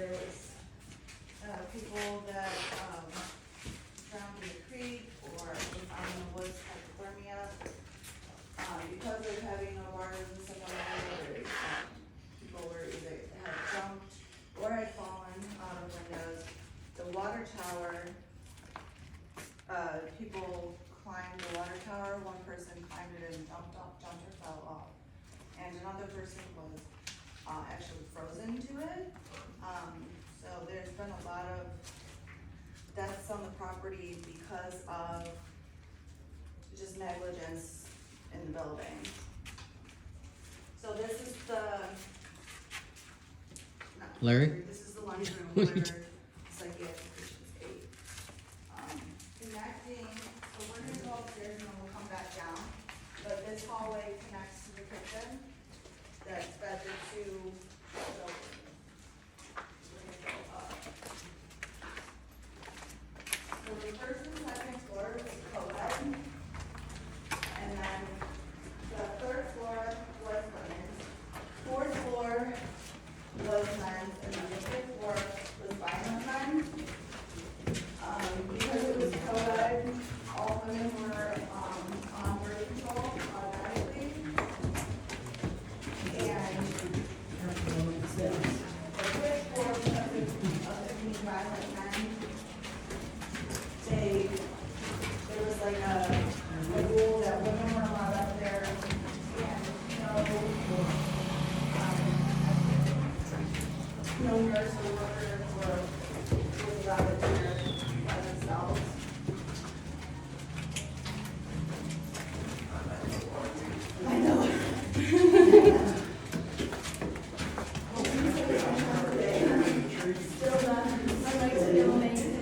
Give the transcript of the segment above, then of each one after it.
there was, people that, drowned in the creek or were found in the woods, hypothermia. Because of having no bars and stuff like that, people were either had jumped or had fallen out of windows. The water tower, people climbed the water tower, one person climbed it and jumped or fell off. And another person was, actually frozen to it. So there's been a lot of deaths on the property because of just negligence in the building. So this is the, Larry? this is the lunchroom where psychiatric patients ate. Connecting, so we're gonna go upstairs and then we'll come back down, but this hallway connects to the kitchen that's fed the two buildings. We're gonna go up. So the first and second floor is co-ed. And then the third floor was women's, fourth floor was men's, and then the fifth floor was violent men. Because it was co-ed, all women were, on birth control automatically. And the fifth floor, because of being violent men, there was like a rule that women were allowed up there and no nurse or worker was allowed up there by themselves. I know. Still not, I like to be amazing.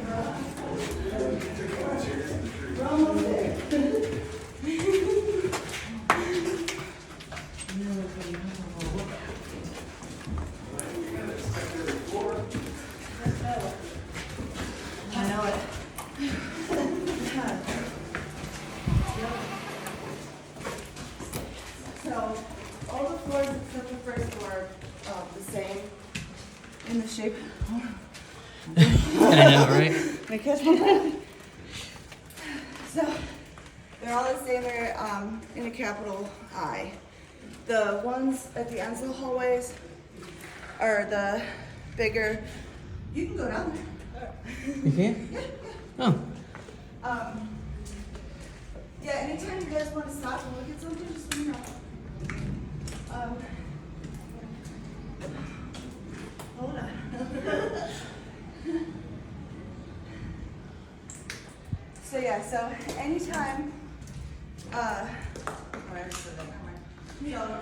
We're almost there. I know it. So, all the floors except the first floor, the same in the shape. I know, right? Because so they're all the same. They're in a capital I. The ones at the ends of the hallways are the bigger. You can go down there. You can? Yeah. Oh. Yeah. Anytime you guys want to stop and look at something, just let me know. Hold on. So yeah, so anytime,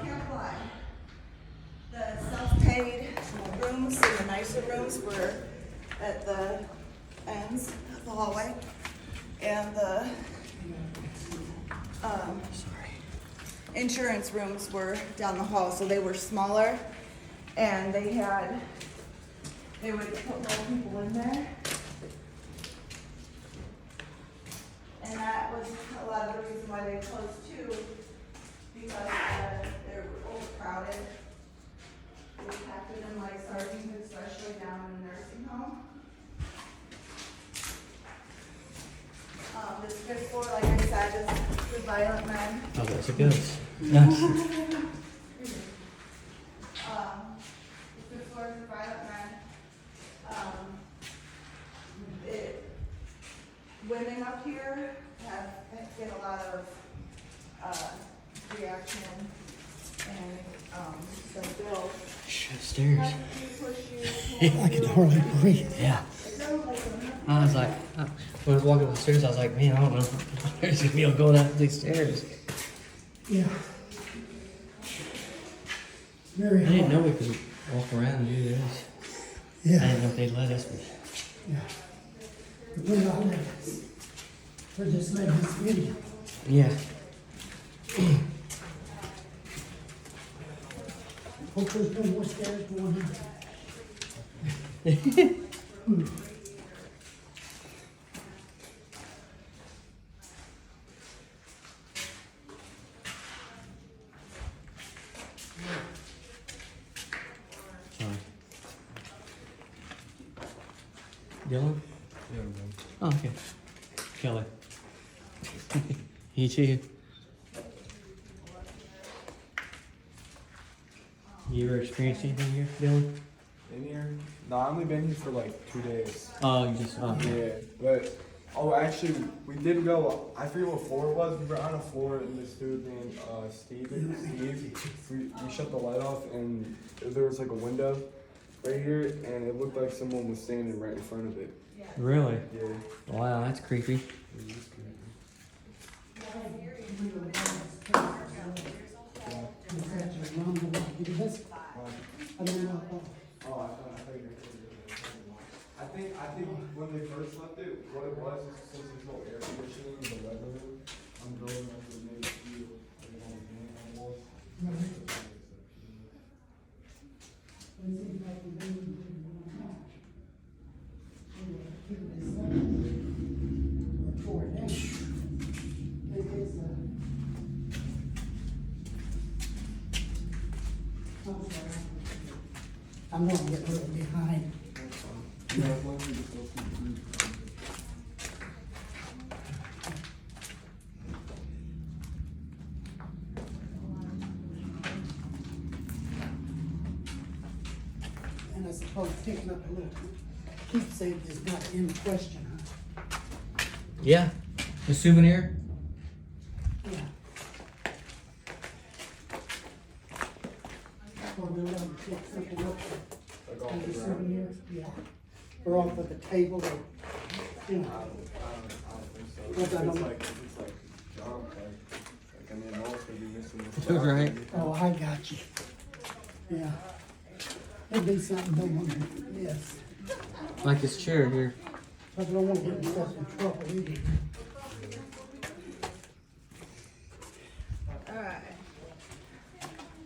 capital I, the self-paid rooms and the nicer rooms were at the ends of the hallway, and the insurance rooms were down the hall, so they were smaller, and they would put more people in there. And that was a lot of the reason why they closed too, because they were overcrowded. They packed it in like sardines, especially down in the nursing home. This fifth floor, like I said, is the violent men. Oh, that's a good. Yes. The fifth floor is the violent men. Women up here get a lot of reaction, and so they'll Stairs. have to push you. I can hardly breathe. Yeah. I was like, when I was walking up the stairs, I was like, man, I don't know if there's gonna be able to go down these stairs. Yeah. Very I hard. didn't know we could walk around and do this. I Yeah. didn't know if they'd let us. But Yeah. But we're not letting us. We're just letting this video. yeah. Hope there's no more stairs going in. Sorry. Dylan? Yeah, man. Oh, okay. Kelly. You too. You ever experienced anything here, Dylan? In here? No, I only been here for like 2 days. Oh, you just, Yeah, but actually, we did go. I forget what floor it was. We were on a floor, and this dude named Steve. We shut the light off, and there was like a window right here, and it looked like someone was standing right in front of it. Really? Yeah. Wow, that's creepy. It was just creepy. I don't know. Oh, I thought you were I think when they first left it, what it was is since there's no air conditioning in the weather room, I'm building up the maybe feel like almost. I'm gonna get a little behind. Yeah, as long as we just go through the roof. And I suppose picking up a little keepsake is not in question, huh? Yeah. A souvenir? Yeah. Or we'll let them pick something up Like off as the a ground. souvenir, yeah. Or off of the table, or, you know. I don't think so. What I don't- If it's like junk, like I mean, no one's gonna be missing this. Right. Oh, I got you. Yeah. It'd be something no one, yes. Like this chair here. But I don't want to get myself in trouble either. Alright.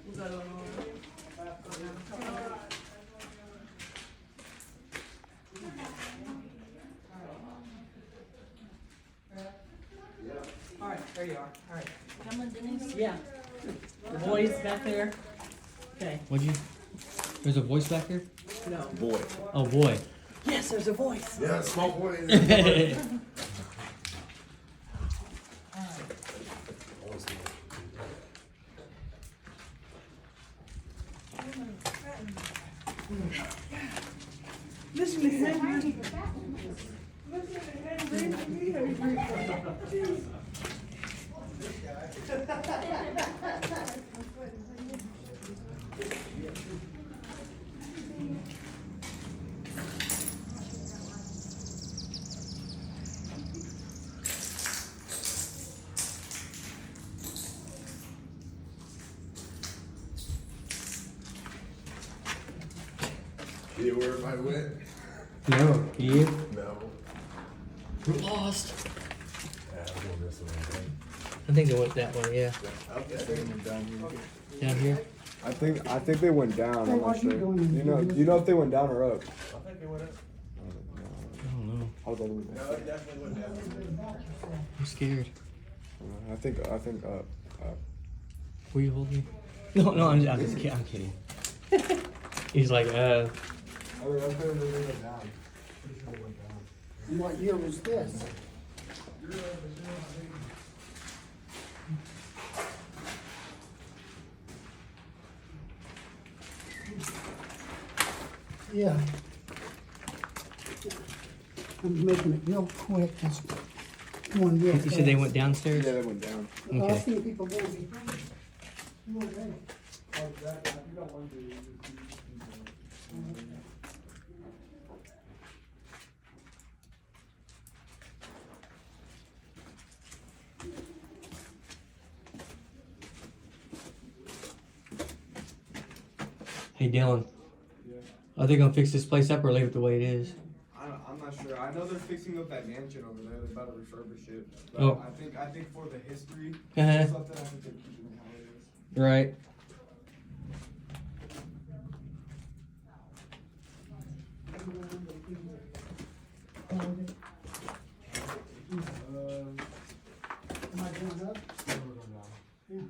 We'll go to Alright, there you are, alright. Come on, Denise. Yeah. The boys back there? Okay. What'd you? There's a voice back there? No. Boy. Oh boy. Yes, there's a voice. Yeah, small boy. Listen to Henry. Yeah, where everybody went? No. You? No. We're lost. Yeah, I'm going this way. I think they went that way, yeah. I think they went down here. Down here? I think they went down. Hey, I'm what not you sure. doing in Do you know if they went down or up? I think it went up. I don't know. I was all the way No, back. it definitely went down. I'm scared. I think up. Will you hold me? No, I'm just kidding. I'm kidding. He's like, I think they went down. Pretty sure they went down. What year was this? Yeah. I'm making it real quick, just going real fast. you said they went downstairs? Yeah, they went down. I Okay. see people going behind. Come on, hey. Hey Dylan, Yeah. are they gonna fix this place up or leave it the way it is? I'm not sure. I know they're fixing up that mansion over there. They're about to refurbish it. But Oh. I think for the history, Uh-huh. or something, I think they're keeping it how it is. Right. Am I going up? Yeah.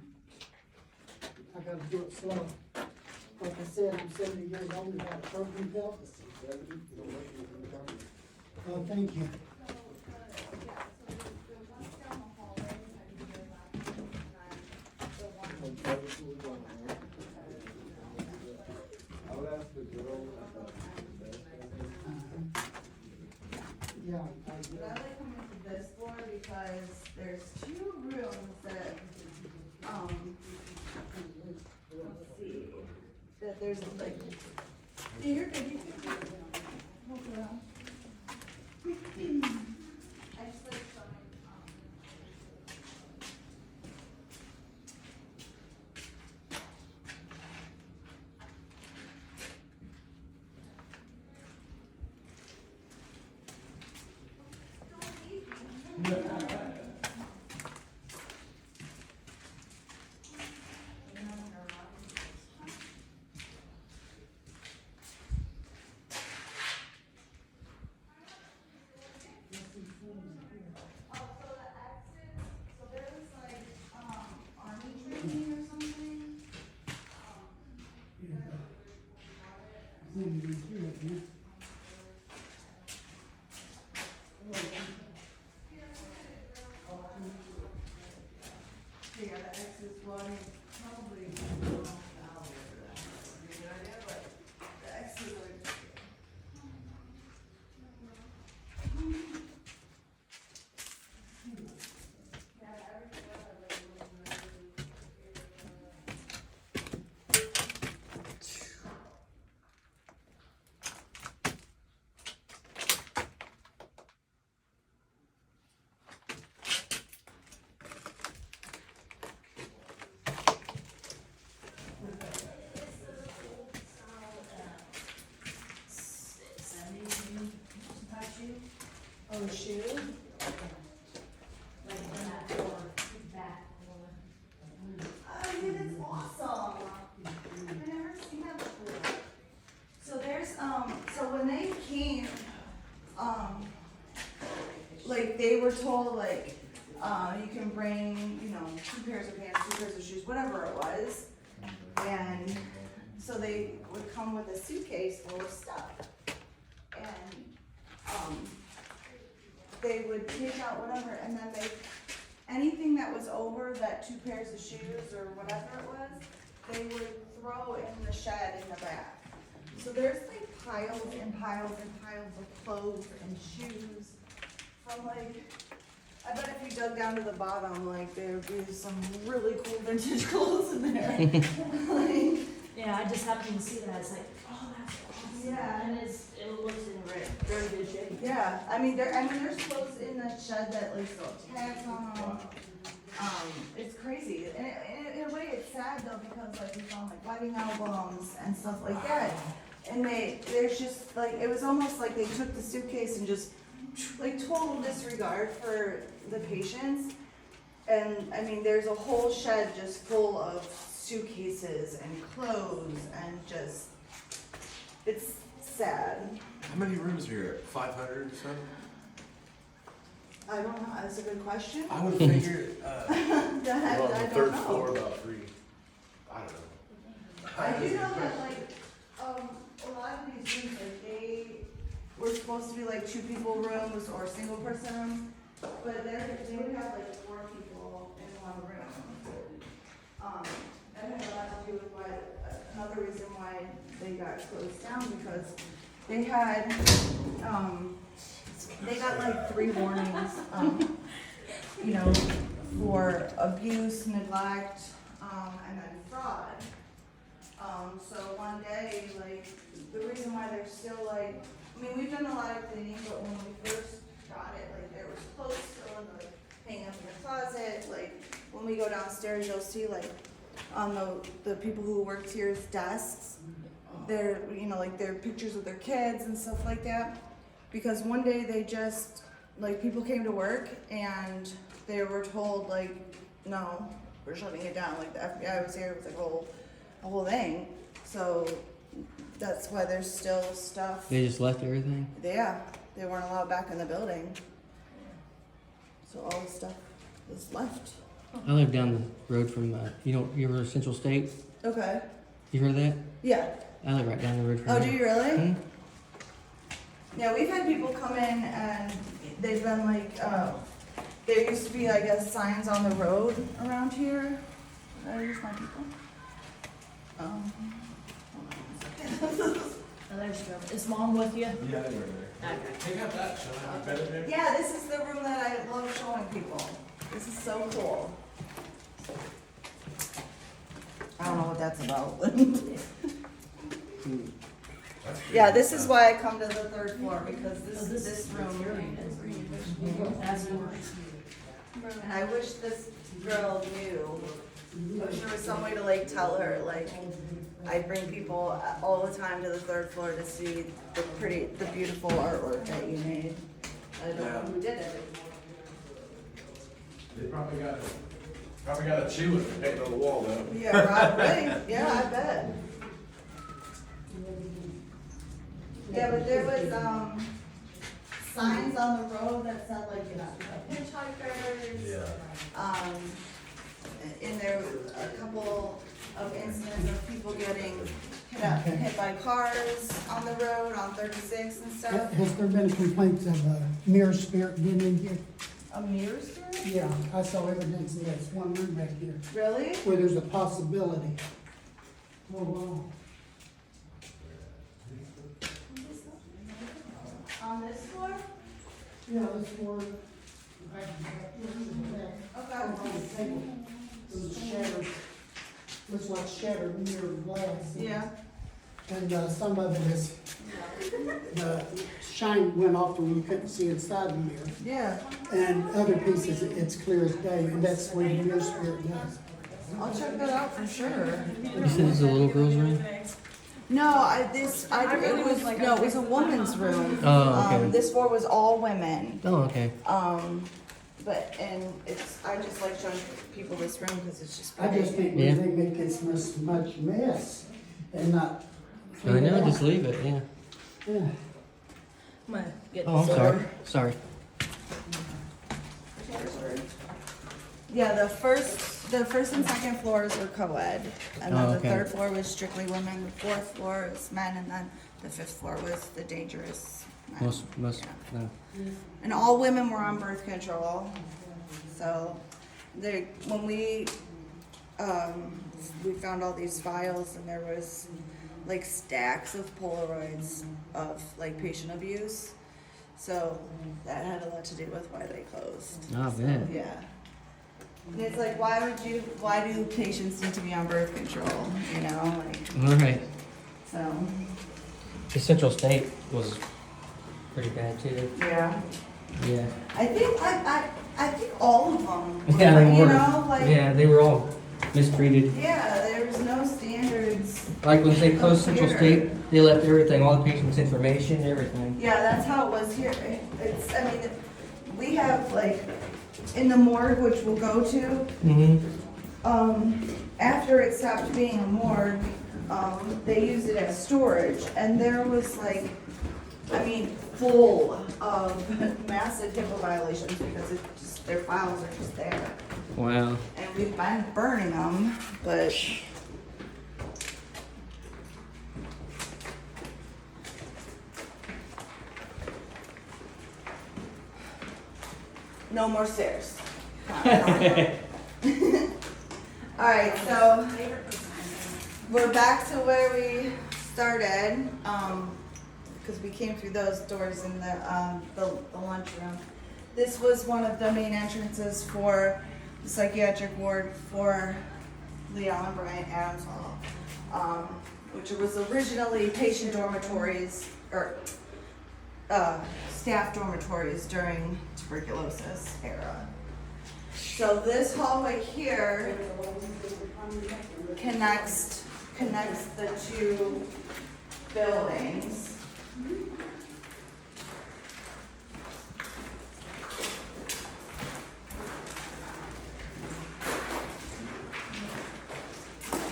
I gotta do it slow. Like I said, I'm 70 years old, and got a broken pelvis. Oh, thank you. I would ask the girl. Yeah, But I like coming to this floor because there's two rooms that, let's see, that there's like, yeah, you're good, you can walk around. I just like showing, so there was like, army training or something. Yeah, the X is one, probably, out there, that's a good idea, but the X is like. Oh, shoe? Oh, yeah, that's awesome. I've never seen that before. So there's, so when they came, like, they were told, like, you can bring, 2 pairs of pants, 2 pairs of shoes, whatever it was. And so they would come with a suitcase full of stuff. And, they would take out whatever, and then anything that was over that 2 pairs of shoes or whatever it was, they would throw in the shed in the back. So there's like piles and piles and piles of clothes and shoes from like, I bet if you dug down to the bottom, like there would be some really cool vintage clothes in there. Like, Yeah, I just happened to see that, it's like, oh, that's awesome. Yeah. And it looks in very good shape. yeah, there's clothes in the shed that like still have tags on them. It's crazy, and in a way it's sad though, because like we found like wedding albums and stuff like that. And there's just like, it was almost like they took the suitcase and just like total disregard for the patients. And I mean, there's a whole shed just full of suitcases and clothes and just, it's sad. How many rooms are here? 500 or something? I don't know, that's a good question. I would figure, That, well, I the third don't floor know. about 3. I don't know. I do know that like, a lot of these rooms, like they were supposed to be like 2 people rooms or single person rooms, but they would have like 4 people in one room. That had a lot to do with another reason why they got closed down, because they had, they got like 3 warnings, for abuse, neglect, and then fraud. So one day, like, the reason why they're still like, I mean, we've done a lot of cleaning, but when we first got it, like, there was clothes still in the, hanging up in the closet. Like, when we go downstairs, you'll see like, on the people who worked here's desks, they're, like their pictures of their kids and stuff like that. Because one day they just, like, people came to work and they were told like, no, we're shutting it down. Like the FBI was here with like a whole thing. So that's why there's still stuff. They just left everything. Yeah, they weren't allowed back in the building. So all the stuff is left. I live down the road from, you ever Central State? Okay. You heard of that? Yeah. I live right down the road from Oh, there. do you really? Mhm. Yeah, we've had people come in and they've been like, there used to be, I guess, signs on the road around here. Did I use my people? Hold on one second. Oh, there's Joe. Is mom with you? Yeah, they were there. Okay. Take out that, shall I have better there? Yeah, this is the room that I love showing people. This is so cool. I don't know what that's about. Yeah, this is why I come to the third floor, because this room. That's yours. And I wish this girl knew, I wish there was some way to like tell her, like, I bring people all the time to the third floor to see the beautiful artwork that you made. I don't know who did it. They probably got a chew with the paint on the wall though. Yeah, probably, yeah, I bet. Yeah, but there was, signs on the road that said like, you know, hitchhikers. And there were a couple of incidents of people getting hit by cars on the road, on 36 and stuff. Has there been complaints of a mirror spirit getting in here? A mirror spirit? Yeah, I saw evidence in this one room back here, Really? where there's a possibility. Oh, wow. On this floor? Yeah, this floor. Okay. It was shattered, looks like shattered mirror glass. Yeah. And some of it is, the shine went off where you couldn't see inside the mirror. Yeah. And other pieces, it's clear as day, and that's what the mirror spirit does. I'll check that out for sure. You said this is a little girl's room? No, it was a woman's room. Oh, okay. This floor was all women. Oh, okay. And I just like showing people this room because it's just I pretty. just think Yeah. they make this much mess and not. I know, just leave it, yeah. Yeah. I'm gonna get Oh, I'm this sorry, over. sorry. Yeah, the first and second floors were co-ed, and then Oh, the okay. third floor was strictly women, the fourth floor was men, and then the fifth floor was the dangerous men. Most, no. And all women were on birth control, so when we found all these files, and there was like stacks of Polaroids of like patient abuse, so that had a lot to do with why they closed. Oh, man. Yeah. And it's like, why do patients need to be on birth control, you know, like, All right. so, The Central State was pretty bad too. yeah. Yeah. I think all of them, Yeah, they you were. know, like, Yeah, they were all mistreated. yeah, there was no standards. Like when they closed Central Here. State, they left everything, all the patient's information, everything. Yeah, that's how it was here. We have like, in the morgue, which we'll go to, Mm-hmm. after it stopped being a morgue, they used it as storage, and there was like, full of massive HIPAA violations because their files are just there. Wow. And we've been burning them, but. No more stairs. Alright, so we're back to where we started, because we came through those doors in the lunchroom. This was one of the main entrances for the psychiatric ward for the Allen Bryant Adams Hall, which was originally patient dormitories, or staff dormitories during tuberculosis era. So this hallway here connects the two buildings.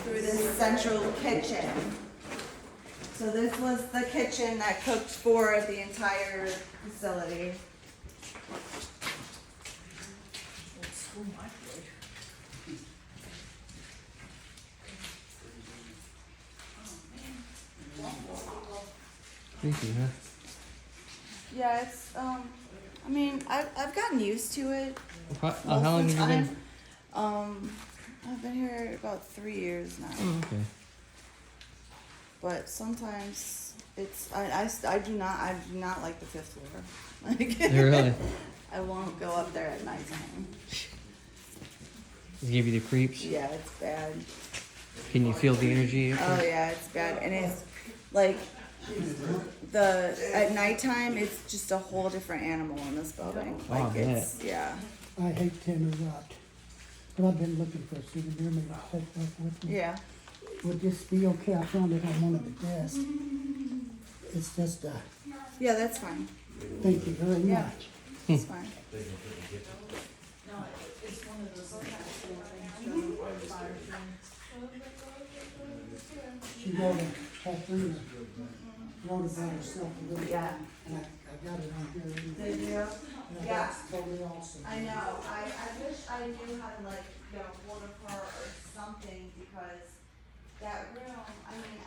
Through this central kitchen. So this was the kitchen that cooked for the entire facility. Creepy, huh? Yeah, it's, I mean, I've gotten used to it. How most long of have the you been? time. I've been here about 3 years now. Oh, okay. But sometimes it's, I do not like the 5th floor. Like, Really? I won't go up there at nighttime. Does it give you the creeps? Yeah, it's bad. Can you feel the energy? Oh yeah, it's bad, and it's like at nighttime, it's just a whole different animal in this building. Oh, I Like it's yeah. I hate Tanner Rot, but I've been looking for a souvenir maybe to take back with me. Yeah. Would this be okay? I found it on one of the desks. It's just, Yeah, that's fine. thank you very Yeah. much. It's fine. She wrote Catherine wrote about herself a little bit, Yeah. and I got it on here. Did you? And Yeah. that's totally awesome. I know. I wish I knew how to like get a hold of her or something because that room. I mean,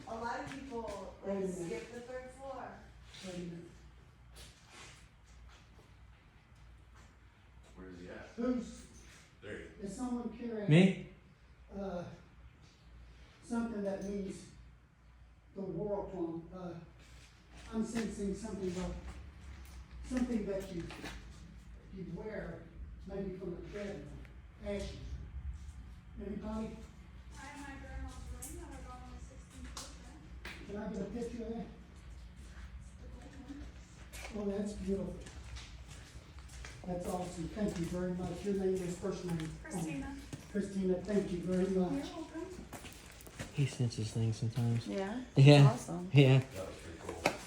a lot of people like skip the 3rd floor. Wait a minute. Where's he at? Who's, There he is. is someone carrying? Me? Something that means the world from, I'm sensing something about, something that you wear, maybe from the bed, ashes. Anybody? I have my grandma's ring that I got on the 16th birthday. Can I get a picture of that? The gold one. Oh, that's beautiful. That's awesome. Thank you very much. Your name is first name? Christina. Christina, thank you very You're much. welcome. He senses things sometimes. Yeah. Yeah. That's awesome. Yeah.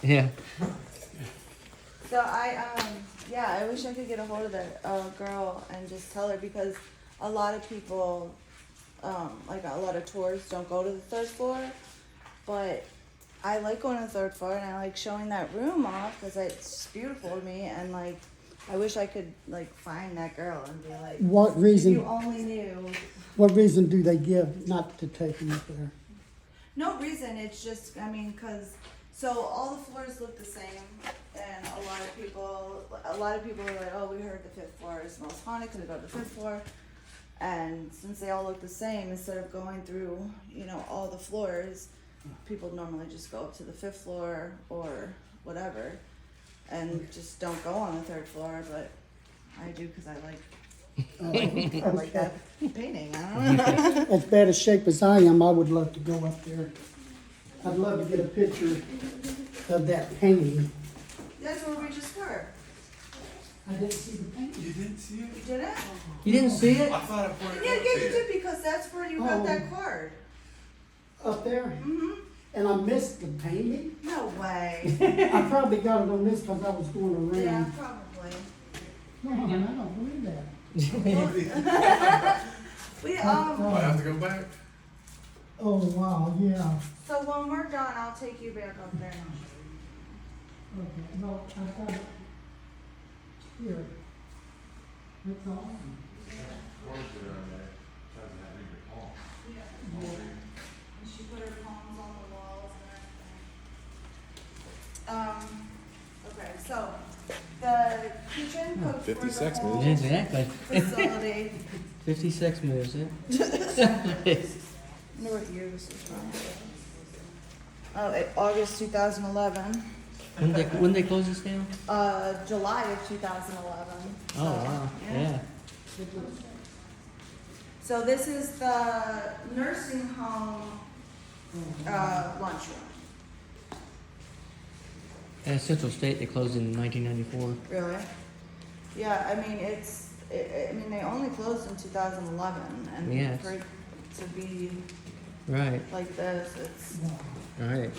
Yeah. So I wish I could get a hold of that girl and just tell her because a lot of people, like a lot of tourists don't go to the 3rd floor, but I like going to the 3rd floor and I like showing that room off because it's just beautiful to me and like I wish I could like find that girl and be like, What if you reason, only knew. what reason do they give not to take them up there? No reason, it's just, I mean, so all the floors look the same, and a lot of people are like, oh, we heard the 5th floor is the most haunted, could we go to the 5th floor? And since they all look the same, instead of going through, all the floors, people normally just go up to the 5th floor or whatever, and just don't go on the 3rd floor, but I do, cause I like that painting, I don't know. As bad a shape as I am, I would love to go up there. I'd love to get a picture of that painting. That's where we just were. I didn't see the painting. You didn't see it? You did it? You didn't see it? I thought I pointed Yeah, out yeah, to you you. did because that's where you got that card. Up there? Mm-hmm. And I missed the painting? No way. I probably got it on this because I was going Yeah, around. probably. No, I don't believe that. We Do I have to go back? Oh, wow, yeah. So when we're done, I'll take you back up there. Okay, no, I got it. Here. That's awesome. And she put her palms on the walls and everything. Okay, so the kitchen cooks for 56 the whole minutes. Exactly. facility. 56 moves, eh? I wonder what year this is from. Oh, August 2011. When they close this down? July of 2011. Oh, So, wow. Yeah. So this is the nursing home lunchroom. At Central State, they closed in 1994. Really? Yeah, I mean they only closed in 2011, and Yes. for it to be Right. like this, it's Right.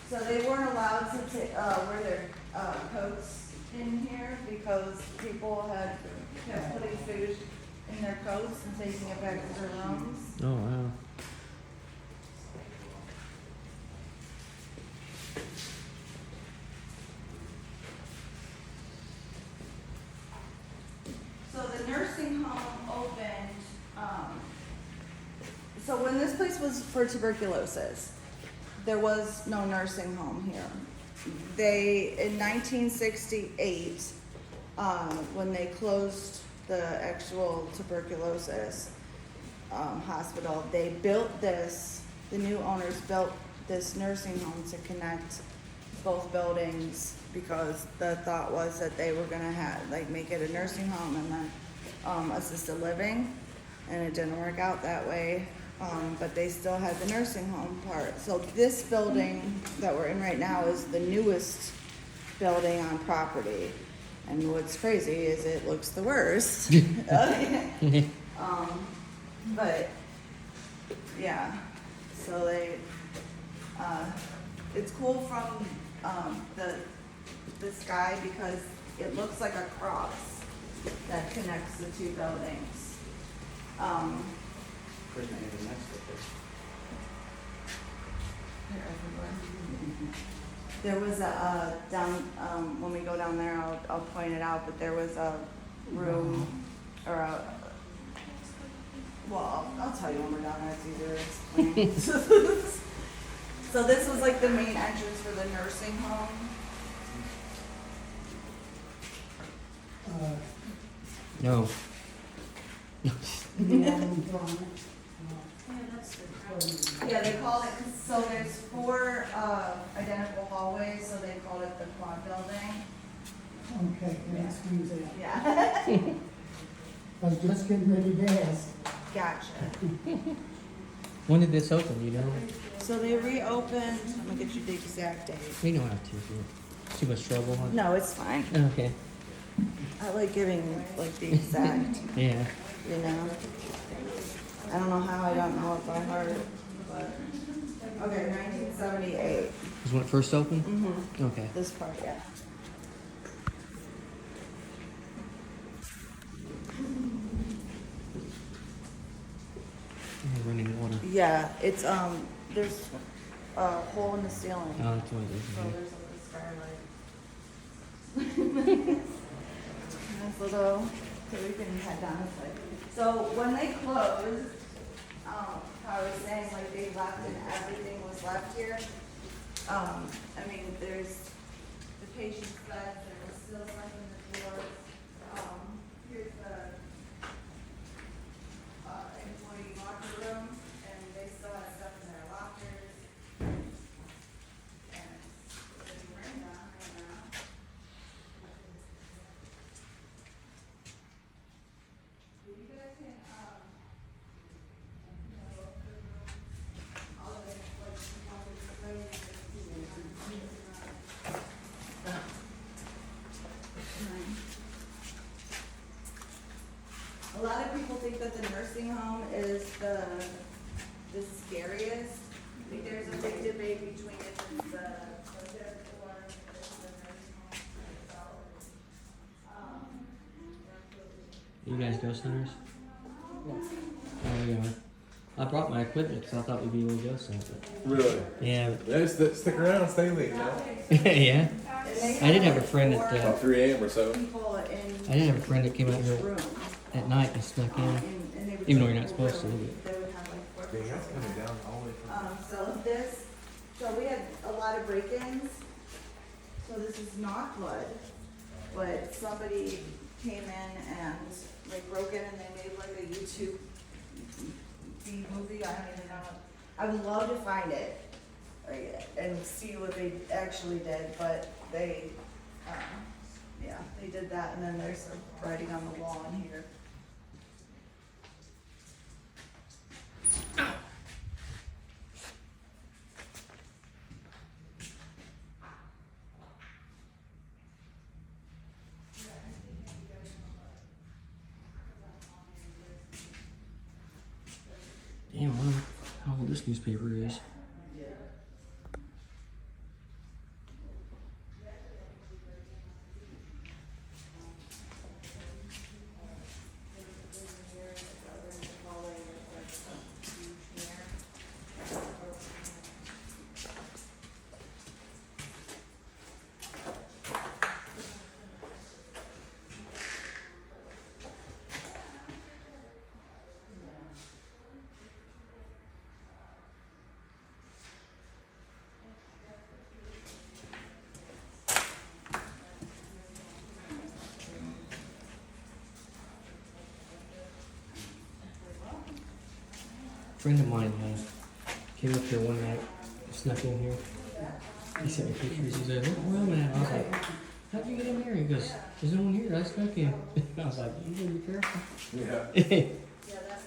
so they weren't allowed to wear their coats in here because people had kept putting food in their coats and taking it back to their rooms. Oh, wow. So the nursing home opened, So when this place was for tuberculosis, there was no nursing home here. They, in 1968, when they closed the actual tuberculosis hospital, they built this, the new owners built this nursing home to connect both buildings because the thought was that they were gonna have, like, make it a nursing home and then assisted living, and it didn't work out that way. But they still had the nursing home part. So this building that we're in right now is the newest building on property. And what's crazy is it looks the worst. But, yeah, so they, it's cool from, the sky because it looks like a cross that connects the two buildings. There was a, down, when we go down there, I'll point it out, but there was a room, or a, well, I'll tell you when we're down there, it's easier to explain. So this was like the main entrance for the nursing home. No. Yeah, they call it, so there's 4 identical hallways, so they call it the quad building. Okay, that explains that. Yeah. I was just getting ready to ask. Gotcha. When did this open, you know? So they reopened, I'm gonna get you the exact date. We don't have to, if you too much trouble, huh? No, it's fine. Okay. I like giving like the exact, Yeah. you know? I don't know how I don't know it by heart, but, okay, 1978. Was when it first opened? Mm-hmm. Okay. This part, yeah. I'm running water. Yeah, it's, there's a hole in the ceiling. Oh, that's what it So is. there's like a skylight. Nice little, so we can head down this way. So when they closed, I was saying like they left and everything was left here. I mean, there's the patient's bed, there was still stuff in the drawers. Here's the employee locker room, and they still have stuff in their lockers. And it's rained on right now. You guys can, all of it, like, a lot of people think that the nursing home is the scariest. I think there's a big debate between if it's the or if it's the nursing home itself. You guys ghost hunters? Oh, yeah. I brought my equipment because I thought we'd be able to ghost hunt. Really? Yeah. Yeah, stick around, stay late, you know? Yeah. I did have a friend that About 3 a.m. or so. People in I did have a friend that came out here room. at night and snuck in. And they would Even though go you're not to supposed to, room. but- They would have like 4 Dang, that's people. coming down all the way from. So this, so we had a lot of break-ins. So this is not blood, but somebody came in and like broke in and they made like a YouTube movie. I don't even know. I would love to find it like, and see what they actually did, but they, yeah, they did that. And then there's some writing on the wall in here. Damn, I wonder how old this newspaper is. friend of mine came up here one night, snuck in here. He sent me pictures. He's like, look where I'm at. I was like, how'd you get in here? He goes, there's no one here. I snuck in. I was like, you gotta be careful. Yeah. Yeah, that's,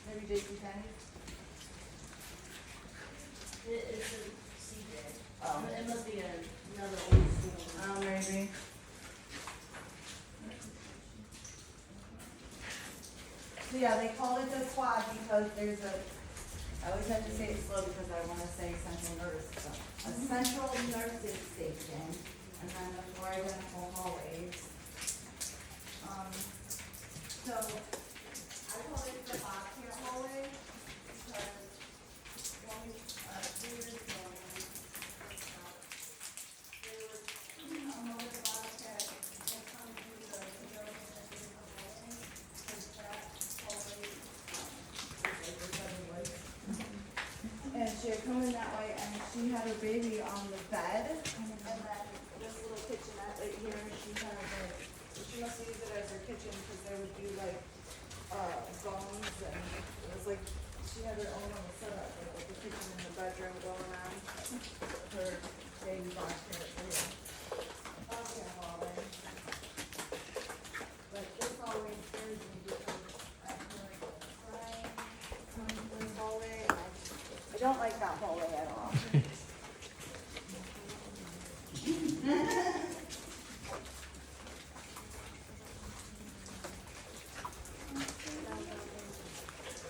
maybe JC Penney? It's a CJ. Oh. It must be another old school. Oh, maybe. So yeah, they call it the quad because there's I always have to say it slow because I wanna say central nervous system. A central nervous station, and then the four identical hallways. So, I call it the Bobcat hallway because when we, 2 years ago, when we first got there was another Bobcat that come through the building that we were hallway, because that hallway, and she had come in that way, and she had her baby on the bed, and then this little kitchenette right here, she had like, she must use it as her kitchen, because there would be like, bones, and it was like, she had her own little setup, like the kitchen in the bedroom going on, her baby box here, okay, hallway. But this hallway scares me because I feel like crying coming from this hallway, and I don't like that hallway at all.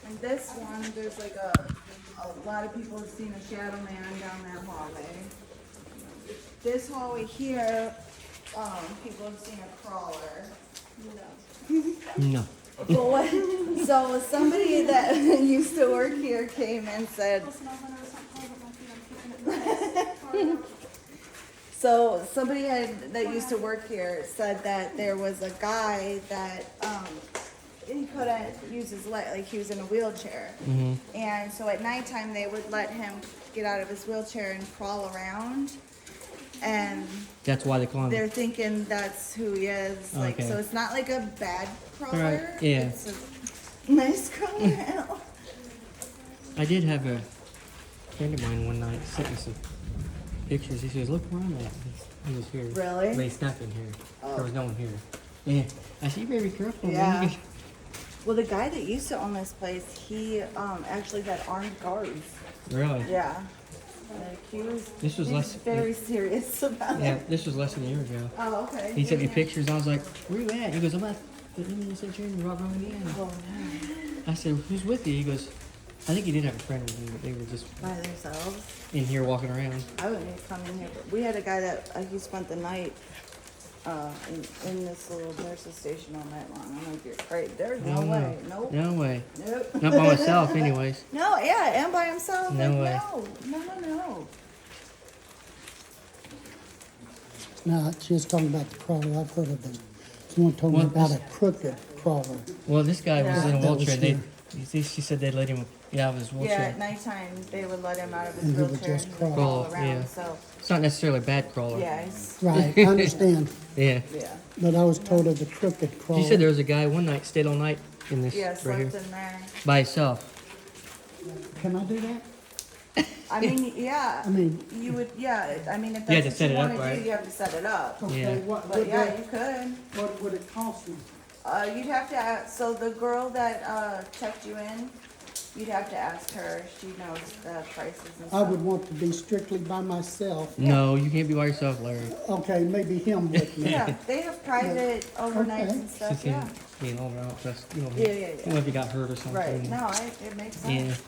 And this one, there's like a lot of people have seen a shadow man down that hallway. This hallway here, people have seen a crawler. No. So somebody that used to work here came and said, so somebody that used to work here said that there was a guy that, he couldn't use his leg, like he was in a wheelchair. Mm-hmm. And so at nighttime, they would let him get out of his wheelchair and crawl around. And That's why they call him. they're thinking that's who he is. Like, Okay. so it's not like a bad crawler. Right, yeah. It's a nice crawler. I did have a friend of mine one night sent me some pictures. He says, look where I'm at. He was here. Really? But he's not in here. Oh. There was no one here. Yeah. I said, you better be careful, Yeah. man. Well, the guy that used to own this place, he actually had armed guards. Really? Yeah. Like he was. This was he less- very serious about Yeah, it. this was less than a year ago. Oh, okay. He sent me Yeah. pictures. I was like, where you at? He goes, I'm at the Indian Center in Rockville, Indiana. Oh, no. I said, who's with you? He goes, I think he did have a friend with him, but they were just By themselves. in here walking around. I wouldn't even come in here, but we had a guy that he spent the night in this little nurse's station all night long. I'm like, you're crazy. There's no way. Nope. No way. Nope. Not by myself, anyways. No, yeah, and by himself. No like, way. No. No, she was talking about the crawler. I've heard of them. Someone told me Well, about this- a crooked crawler. Well, this guy was in a That was wheelchair. They, here. she said they'd let him get out of his Yeah, wheelchair. at nighttime they would let him out of his And he would wheelchair just and he would crawl. crawl around. Yeah. So It's not necessarily a bad crawler. yeah, he's, Right, I understand. Yeah. yeah, But I was told of the crooked crawler. She said there was a guy one night stayed all night in this yeah, right slept here in there. by himself. Can I do that? I mean, yeah, I mean, you would, yeah. I mean, if You had that's to set what you it up, want to right? do, you have to set it up. okay, Yeah. what But would yeah, that, you could. what would it cost me? You'd have to ask, so the girl that, checked you in, you'd have to ask her, she knows the prices and I stuff. would want to be strictly by myself. No, you can't be by yourself, Larry. Okay, maybe him with me. Yeah, they have private overnights Okay. and stuff, Since yeah. being all around, plus, you know, Yeah, you know yeah. if you got hurt or something. Right, no, it makes Yeah. sense.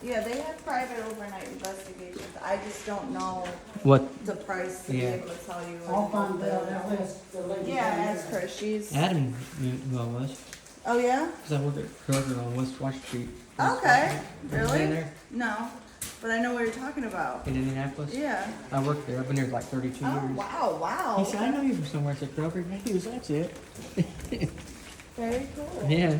Yeah, they have private overnight investigations. I just don't know What? the price to be Yeah. able to tell you. I'll find out, I'll ask the lady. Yeah, ask her. She's. Adam knew who I was. Oh yeah. Because I work at Kroger on West Wash Street. Okay. Been Really? there No, but I know what you're talking about. in Indianapolis. Yeah. I worked there. I've been there like 32 Oh years. wow, wow. He said, I know you from somewhere. I said, Kroger. He was, that's it. Very cool. Yeah.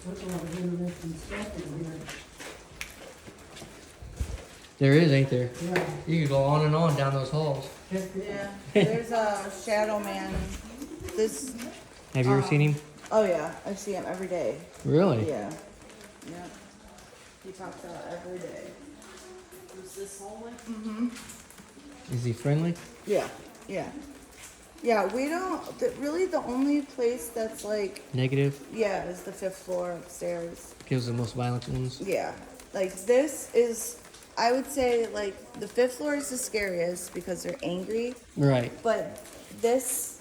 There's a lot of interesting stuff in here. There is, ain't there? Yeah. You could go on and on down those halls. Yeah. There's a shadow man. This. Have you ever seen him? Oh yeah, I see him every day. Really? Yeah. Yeah. He pops out every day. Who's this hallway? Mhm. Is he friendly? Yeah. Yeah. Yeah. We don't. Really, the only place that's like, Negative? yeah, is the 5th floor upstairs. Gives the most violent ones. Yeah. Like this is, I would say, like the 5th floor is the scariest because they're angry. Right. But this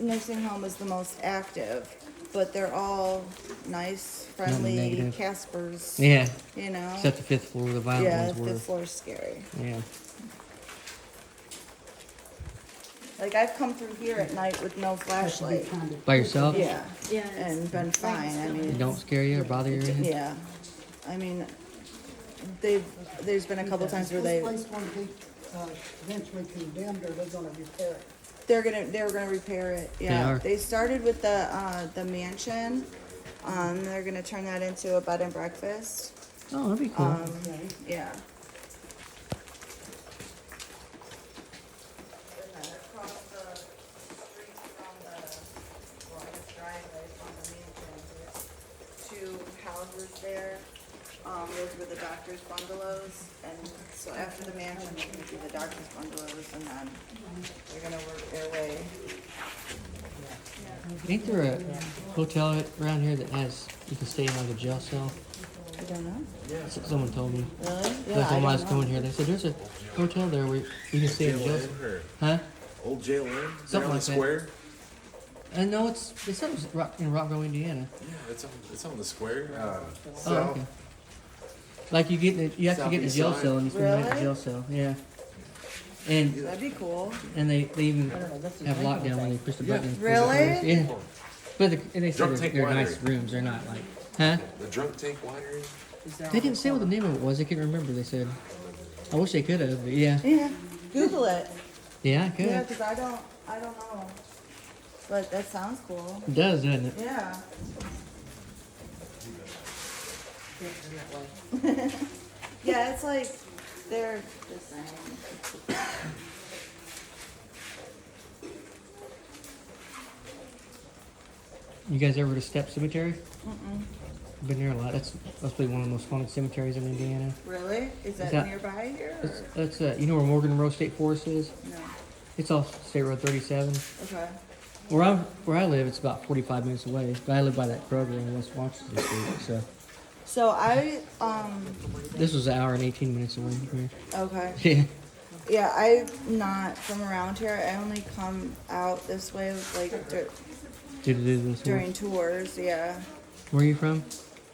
nursing home is the most active, but they're all nice, friendly, negative. Caspers, Yeah. you know? Except the 5th floor, the violent Yeah, ones the were. 5th floor is scary. Yeah. Like I've come through here at night with no flashlight. By yourself? Yeah, Yeah. and been fine. I It mean, don't scare you or bother you or anything? yeah. I mean, there's been a couple times where This place won't be, eventually condemned, or they're gonna repair it. they were gonna repair it. Yeah, are. they started with the mansion. They're gonna turn that into a bed and breakfast. Oh, that'd be cool. Yeah. And then across the street from the, well, I guess driveway from the mansion, there's 2 houses there. Those were the doctor's bungalows, and so after the mansion, they're gonna do the doctor's bungalows, and then they're gonna work their way. Ain't there a hotel around here that has, you can stay in like a jail cell? I don't know. Someone told me. Really? Last time I was don't going know. here, they said there's a hotel there where you can stay in jail cell. Huh? Old jail inn? Something Down like the that. square? No, they said it was in Rockville, Indiana. Yeah, it's on the square. Oh, okay. Like you have to get in a Southeast jail side. cell and you spend the night in a Really? jail cell, yeah. And That'd be cool. they even have lockdown when they push the button. and close the Really? doors, yeah. But and they said Drunk tank they're nice winery. rooms. They're not like, huh? The Drunk Tank Winery? They didn't say what the name of it was. I can't remember. They said. I wish they could have, but yeah. Yeah. Google it. Yeah, I could. Yeah, because I don't know. But that sounds cool. It does, doesn't it? Yeah. Yeah, it's like they're the same. You guys ever to Step Cemetery? Mm-mm. I've been there a lot. That's supposed to be one of the most haunted cemeteries in Indiana. Really? Is that, that- nearby here? That's you know where Morgan Row State Forest is? No. It's off State Road 37. Okay. Where I live, it's about 45 minutes away. But I live by that Kroger in West Washington Street, so So I this was an hour and 18 minutes away from here. okay. Yeah. Yeah, I'm not from around here. I only come out this way like Did it do this one? during tours. Yeah. Where are you from?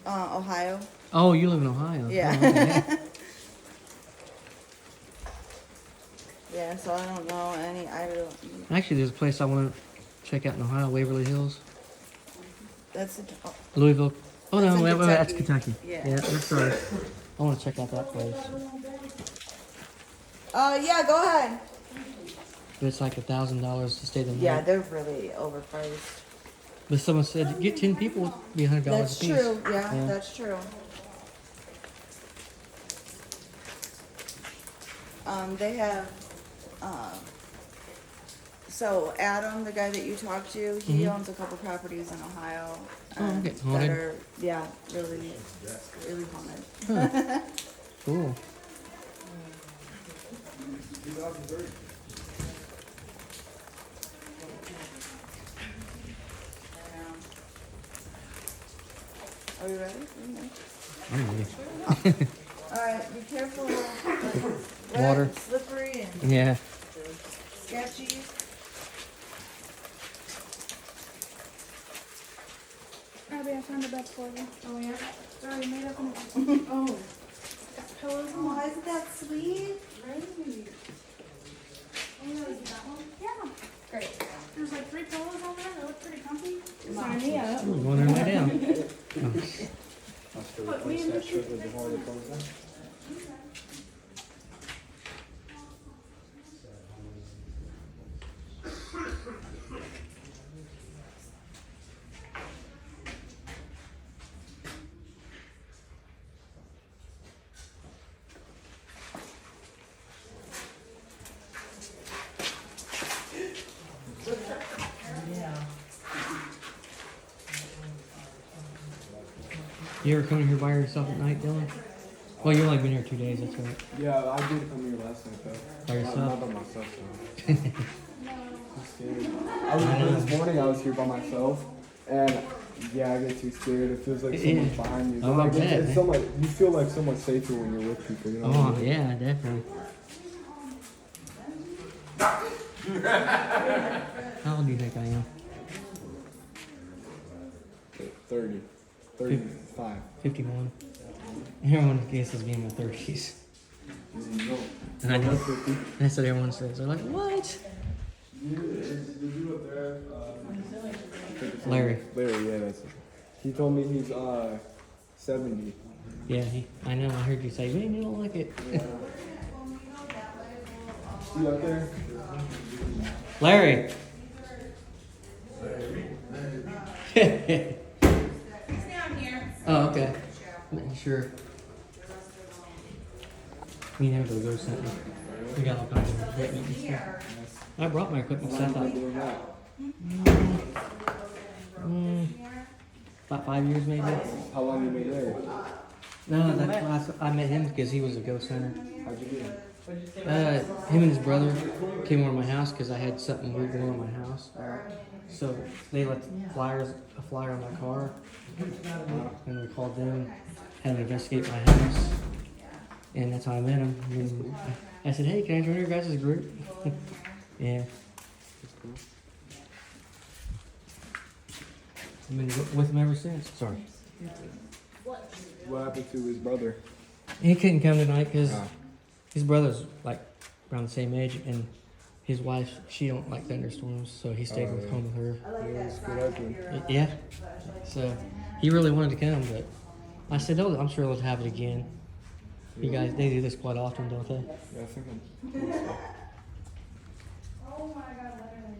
Ohio. Oh, you live in Ohio. Yeah. Oh, okay. Yeah. So I don't know any. I don't. Actually, there's a place I want to check out in Ohio, Waverly Hills, That's a, oh, Louisville. Oh no, That's in wait, that's Kentucky. Kentucky. Yeah. That's right. I want to check out that place. yeah. Go ahead. But it's like $1,000 to stay the night. Yeah, they're really overpriced. But someone said get 10 people, it'd be $100 That's a piece. true. Yeah, Yeah. that's true. They have, so Adam, the guy that you talked to, he Mhm. owns a couple properties in Ohio. Oh, okay. that Haunted? are, yeah, really, really haunted. Huh. Cool. Are you ready? I'm ready. Alright, be careful. Water. Wet, slippery and Yeah. sketchy. Abby, I found a bed for you. Oh, yeah? It's already made up and Oh. got pillows and Why isn't that sweet? Really? Oh, yeah, is that one? Yeah. Great. There's like 3 pillows on there. They look pretty comfy. Sign me up. I'm going there and lay down. I'll still Put me replace in that the sugar before they close down. Yeah. You ever come in here by yourself at night, Dylan? Well, you've only been here 2 days, that's right. Yeah, I did come here last night though. By yourself? Not by myself though. I'm scared. This morning I was here by myself, and yeah, I get too scared. It feels like someone's Yeah. behind you. Oh, I Like, bet, it's man. so much, you feel like so much safer when you're with people. You know what I Oh, mean? yeah, definitely. How old do you think I am? 30, 35. 51. Everyone guesses me in my 30s. And I know, that's what everyone says. They're like, what? Larry. Larry, yeah, that's it. He told me he's 70. Yeah, I know. I heard you say, man, you don't like it. See out there? Larry. He's down here. Oh, okay. Making sure. We never go to go something. We got all kinds of equipment and stuff. I brought my equipment, so I thought, Doing that. about 5 years maybe. How long you been there? No, that's why I met him because he was a ghost hunter. How'd you get? Him and his brother came over to my house because I had something weird going on in my house. So they left a flyer on my car, and we called them, had them investigate my house, and that's how I met him. And I said, "Hey, can I join your guys' group?" Yeah. I've been with him ever since. Sorry. What happened to his brother? He couldn't come tonight because Ah. his brother's like around the same age, and his wife, she don't like thunderstorms, so he stayed Oh, with yeah. home with her. Yeah, it's good husband. Yeah. So he really wanted to come, but I said, "Oh, I'm sure they'll have it again." You guys, they do this quite often, don't they? Yeah, I think I'm. Oh my god, literally,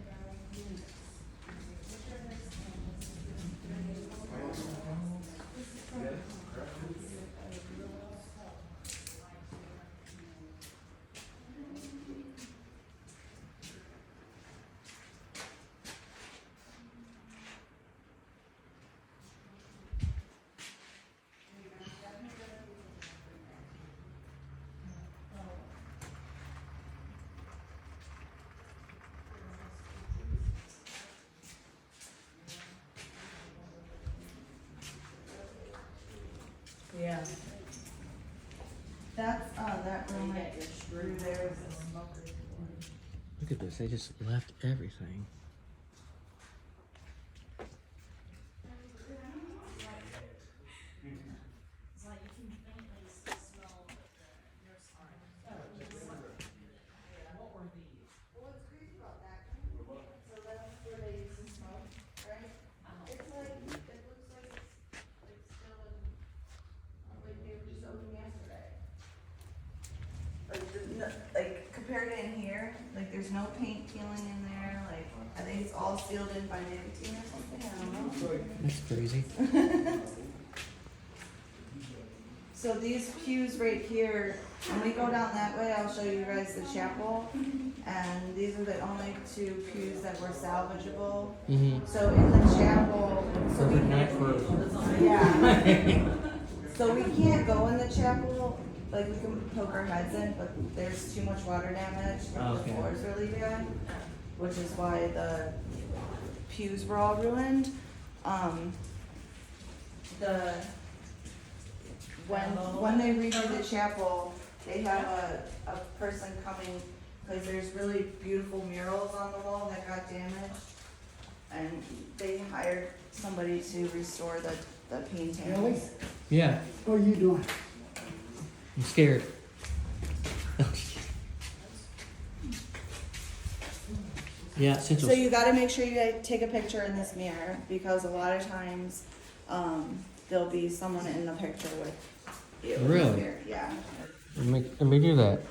Yeah. That's, that room right through there is a smoker. Look at this. They just left everything. What's crazy about that? So that's where they used to smoke, right? It's like, it looks like it's still in, like they were just open yesterday. Like, like compared to in here, like there's no paint peeling in there, like, I think it's all sealed in by nicotine or something, I don't know. That's crazy. So these pews right here, when we go down that way, I'll show you guys the chapel. And these are the only 2 pews that were salvageable. Mm-hmm. So in the chapel, so we Perfect night for. yeah. So we can't go in the chapel, like we can poke our heads in, but there's too much water damage. Oh, The okay. floor's really bad, which is why the pews were all ruined. When they redo the chapel, they have a person coming, cause there's really beautiful murals on the wall that got damaged. and they hired somebody to restore the painting. Kelly? Yeah, What are you doing? I'm scared. Yeah, Central. So you gotta make sure you take a picture in this mirror, because a lot of times, there'll be someone in the picture with you. in the Really? mirror, Yeah. Let me do that.